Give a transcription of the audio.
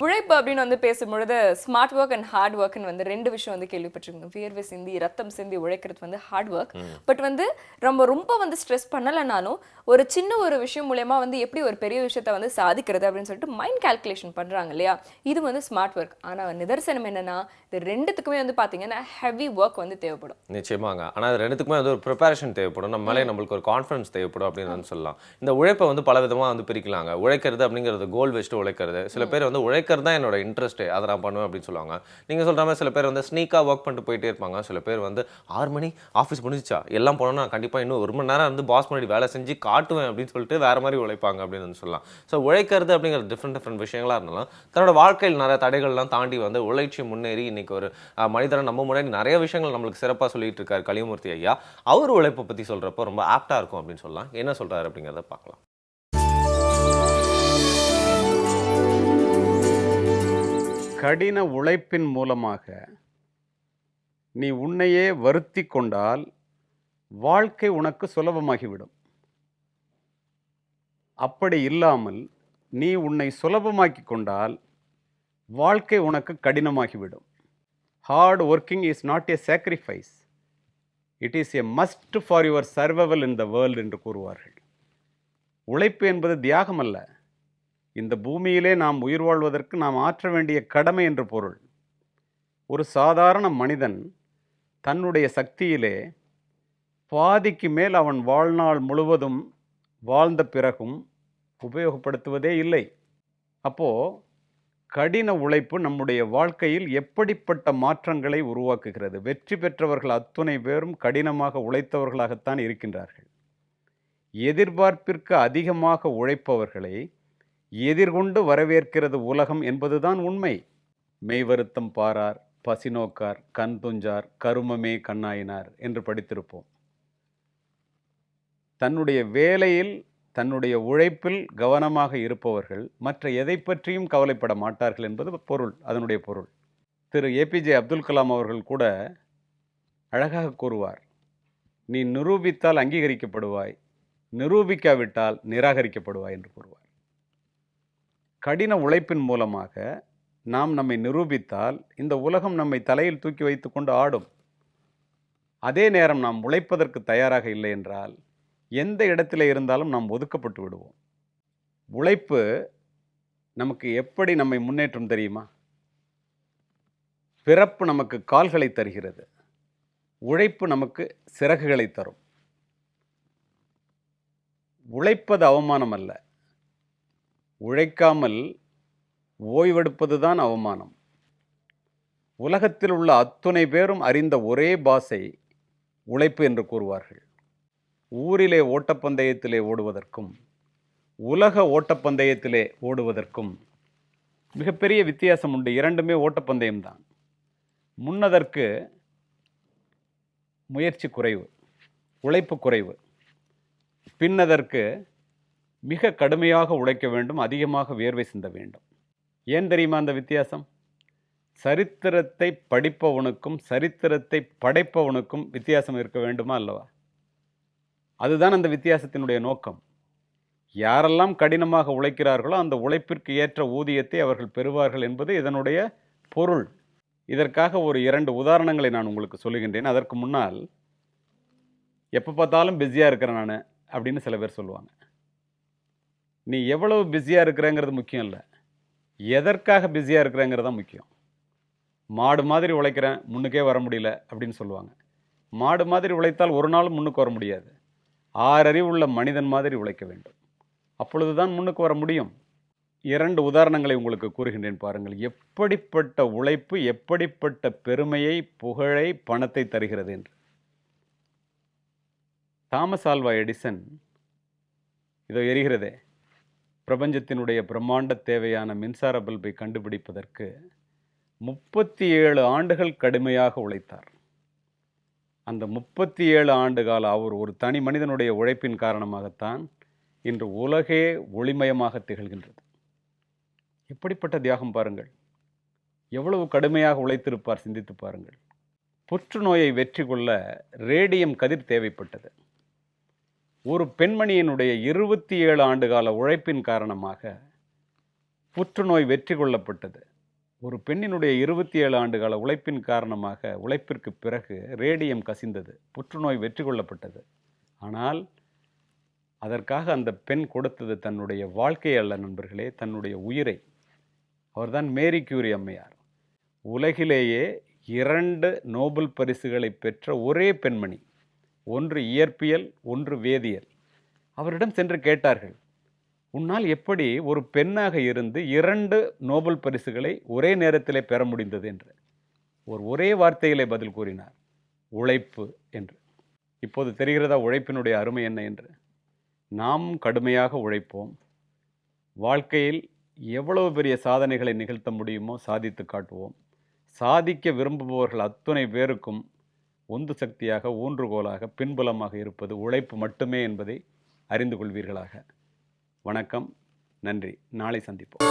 உழைப்பு அப்படின்னு வந்து பேசும்பொழுது ஸ்மார்ட் ஒர்க் அண்ட் ஹார்ட் ஒர்க்னு வந்து ரெண்டு விஷயம் வந்து கேள்விப்பட்டிருக்கோங்க. வியர்வை சிந்தி ரத்தம் சிந்தி உழைக்கிறது வந்து ஹார்ட் ஒர்க். பட் வந்து நம்ம ரொம்ப வந்து ஸ்ட்ரெஸ் பண்ணலைனாலும் ஒரு சின்ன ஒரு விஷயம் மூலயமா வந்து எப்படி ஒரு பெரிய விஷயத்த வந்து சாதிக்கிறது அப்படின்னு சொல்லிட்டு மைண்ட் கால்குலேஷன் பண்றாங்க இல்லையா, இது வந்து ஸ்மார்ட் ஒர்க். ஆனா நிதர்சனம் என்னன்னா இது ரெண்டுத்துக்குமே வந்து பாத்தீங்கன்னா ஹெவி ஒர்க் வந்து தேவைப்படும். நிச்சயமாங்க. ஆனா அது 2த்துக்குமே வந்து ஒரு ப்ரிப்பரேஷன் தேவைப்படும். நம்ம மேலே நம்மளுக்கு ஒரு கான்ஃபிடன்ஸ் தேவைப்படும் அப்படின்னு வந்து சொல்லலாம். இந்த உழைப்ப வந்து பல விதமா வந்து பிரிக்கலாங்க. உழைக்கிறது அப்படிங்கிறது கோல் வச்சுட்டு உழைக்கிறது. சில பேர் வந்து உழைக்கிறது தான் என்னோட இன்ட்ரெஸ்ட்டே. அத நான் பண்ணுவேன் அப்படின்னு சொல்லுவாங்க. நீங்க சொல்ற மாரி சில பேர் வந்து ஸ்னீக்கா வொர்க் பண்ணிட்டு போயிட்டே இருப்பாங்க. சில பேர் வந்து 6 மணி ஆஃபீஸ் முடிஞ்சுச்சா? எல்லாம் போனோம்னா கண்டிப்பா இன்னும் 1 மணி நேரம் வந்து பாஸ் முன்னாடி வேலை செஞ்சு காட்டுவேன் அப்படின்னு சொல்லிட்டு வேற மாரி உழைப்பாங்க அப்படின்னு வந்து சொல்லலாம். ஸோ உழைக்கிறது அப்படிங்கிறது டிஃப்ரெண்ட் விஷயங்களா இருந்தாலும், தன்னோட வாழ்க்கையில் நிறைய தடைகள்லாம் தாண்டி வந்து உழைச்சு முன்னேறி இன்னைக்கு ஒரு மனிதரை நம்ம முன்னாடி நிறைய விஷயங்கள் நம்மளுக்கு சிறப்பாக சொல்லிட்டு இருக்காரு கலியமூர்த்தி ஐயா. அவர் உழைப்பை பற்றி சொல்கிறப்போ ரொம்ப ஆப்டாக இருக்கும் அப்படின்னு சொல்லலாம். என்ன சொல்கிறாரு அப்படிங்கிறத பார்க்கலாம். கடின உழைப்பின் மூலமாக நீ உன்னையே வருத்தி கொண்டால் வாழ்க்கை உனக்கு சுலபமாகிவிடும். அப்படி இல்லாமல் நீ உன்னை சுலபமாக்கி கொண்டால் வாழ்க்கை உனக்கு கடினமாகிவிடும். Hard working is not a sacrifice, it is a must for your survival in the world என்று கூறுவார்கள். உழைப்பு என்பது தியாகம் அல்ல, இந்த பூமியிலே நாம் உயிர் வாழ்வதற்கு நாம் ஆற்ற வேண்டிய கடமை என்று பொருள். ஒரு சாதாரண மனிதன் தன்னுடைய சக்தியிலே பாதிக்கு மேல் அவன் வாழ்நாள் முழுவதும் வாழ்ந்த பிறகும் உபயோகப்படுத்துவதே இல்லை. அப்போது கடின உழைப்பு நம்முடைய வாழ்க்கையில் எப்படிப்பட்ட மாற்றங்களை உருவாக்குகிறது? வெற்றி பெற்றவர்கள் அத்துணை பேரும் கடினமாக உழைத்தவர்களாகத்தான் இருக்கின்றார்கள். எதிர்பார்ப்பிற்கு அதிகமாக உழைப்பவர்களை எதிர்கொண்டு வரவேற்கிறது உலகம் என்பதுதான் உண்மை. மெய்வருத்தம் பாரார், பசிநோக்கார், கண் துஞ்சார், கருமமே கண்ணாயினார் என்று படித்திருப்போம். தன்னுடைய வேலையில் தன்னுடைய உழைப்பில் கவனமாக இருப்பவர்கள் மற்ற எதை பற்றியும் கவலைப்பட மாட்டார்கள் என்பது பொருள், அதனுடைய பொருள். திரு ஏபிஜே அப்துல் கலாம் அவர்கள் கூட அழகாக கூறுவார், நீ நிரூபித்தால் அங்கீகரிக்கப்படுவாய், நிரூபிக்காவிட்டால் நிராகரிக்கப்படுவாய் என்று கூறுவார். கடின உழைப்பின் மூலமாக நாம் நம்மை நிரூபித்தால் இந்த உலகம் நம்மை தலையில் தூக்கி வைத்து கொண்டு ஆடும். அதே நேரம் நாம் உழைப்பதற்கு தயாராக இல்லை என்றால் எந்த இடத்துல இருந்தாலும் நாம் ஒதுக்கப்பட்டு விடுவோம். உழைப்பு நமக்கு எப்படி நம்மை முன்னேற்றம் தெரியுமா? பிறப்பு நமக்கு கால்களை தருகிறது, உழைப்பு நமக்கு சிறகுகளை தரும். உழைப்பது அவமானம் அல்ல, உழைக்காமல் ஓய்வெடுப்பதுதான் அவமானம். உலகத்தில் உள்ள அத்துணை பேரும் அறிந்த ஒரே பாஷை உழைப்பு என்று கூறுவார்கள். ஊரிலே ஓட்டப்பந்தயத்திலே ஓடுவதற்கும் உலக ஓட்டப்பந்தயத்திலே ஓடுவதற்கும் மிகப்பெரிய வித்தியாசம் உண்டு. இரண்டுமே ஓட்டப்பந்தயம்தான். முன்னதற்கு முயற்சி குறைவு, உழைப்பு குறைவு. பின்னதற்கு மிக கடுமையாக உழைக்க வேண்டும், அதிகமாக வியர்வை சிந்த வேண்டும். ஏன் தெரியுமா அந்த வித்தியாசம்? சரித்திரத்தை படிப்பவனுக்கும் சரித்திரத்தை படைப்பவனுக்கும் வித்தியாசம் இருக்க வேண்டுமா அல்லவா? அதுதான் அந்த வித்தியாசத்தினுடைய நோக்கம். யாரெல்லாம் கடினமாக உழைக்கிறார்களோ அந்த உழைப்பிற்கு ஏற்ற ஊதியத்தை அவர்கள் பெறுவார்கள் என்பது இதனுடைய பொருள். இதற்காக ஒரு 2 உதாரணங்களை நான் உங்களுக்கு சொல்லுகின்றேன். அதற்கு முன்னால், எப்போ பார்த்தாலும் பிஸியாக இருக்கிறேன் நான் அப்படின்னு சில பேர் சொல்லுவாங்க. நீ எவ்வளவு பிஸியாக இருக்கிறேங்கிறது முக்கியம் இல்லை, எதற்காக பிஸியாக இருக்கிறேங்கிறது தான் முக்கியம். மாடு மாதிரி உழைக்கிறேன், முன்னுக்கே வர முடியல அப்படின்னு சொல்லுவாங்க. மாடு மாதிரி உழைத்தால் ஒரு நாளும் முன்னுக்கு வர முடியாது. 6 அறிவு உள்ள மனிதன் மாதிரி உழைக்க வேண்டும், அப்பொழுதுதான் முன்னுக்கு வர முடியும். 2 உதாரணங்களை உங்களுக்கு கூறுகின்றேன் பாருங்கள். எப்படிப்பட்ட உழைப்பு எப்படிப்பட்ட பெருமையை, புகழை, பணத்தை தருகிறது என்று. தாமஸ் ஆல்வா எடிசன், இதோ எரிகிறதே, பிரபஞ்சத்தினுடைய பிரம்மாண்ட தேவையான மின்சார பல்பை கண்டுபிடிப்பதற்கு 37 ஆண்டுகள் கடுமையாக உழைத்தார். அந்த 37 ஆண்டு கால அவர் ஒரு தனி மனிதனுடைய உழைப்பின் காரணமாகத்தான் இன்று உலகே ஒளிமயமாக திகழ்கின்றது. எப்படிப்பட்ட தியாகம் பாருங்கள், எவ்வளவு கடுமையாக உழைத்திருப்பார், சிந்தித்து பாருங்கள். புற்றுநோயை வெற்றி கொள்ள ரேடியம் கதிர் தேவைப்பட்டது. ஒரு பெண்மணியினுடைய 27 ஆண்டு கால உழைப்பின் காரணமாக புற்றுநோய் வெற்றி கொள்ளப்பட்டது. ஒரு பெண்ணினுடைய 27 ஆண்டுகால உழைப்பின் காரணமாக உழைப்பிற்கு பிறகு ரேடியம் கசிந்தது, புற்றுநோய் வெற்றி கொள்ளப்பட்டது. ஆனால் அதற்காக அந்த பெண் கொடுத்தது தன்னுடைய வாழ்க்கை அல்ல நண்பர்களே, தன்னுடைய உயிரை. அவர்தான் மேரி கியூரி அம்மையார். உலகிலேயே 2 நோபல் பரிசுகளை பெற்ற ஒரே பெண்மணி. ஒன்று இயற்பியல், ஒன்று வேதியியல். அவரிடம் சென்று கேட்டார்கள், உன்னால் எப்படி ஒரு பெண்ணாக இருந்து 2 நோபல் பரிசுகளை ஒரே நேரத்திலே பெற முடிந்தது என்று. ஒரே வார்த்தையிலே பதில் கூறினார், உழைப்பு என்று. இப்போது தெரிகிறதா உழைப்பினுடைய அருமை என்ன என்று? நாம் கடுமையாக உழைப்போம். வாழ்க்கையில் எவ்வளவு பெரிய சாதனைகளை நிகழ்த்த முடியுமோ சாதித்து காட்டுவோம். சாதிக்க விரும்புபவர்கள் அத்துணை பேருக்கும் உந்து சக்தியாக, ஊன்றுகோலாக, பின்புலமாக இருப்பது உழைப்பு மட்டுமே என்பதை அறிந்து கொள்வீர்களாக. வணக்கம், நன்றி. நாளை சந்திப்போம்.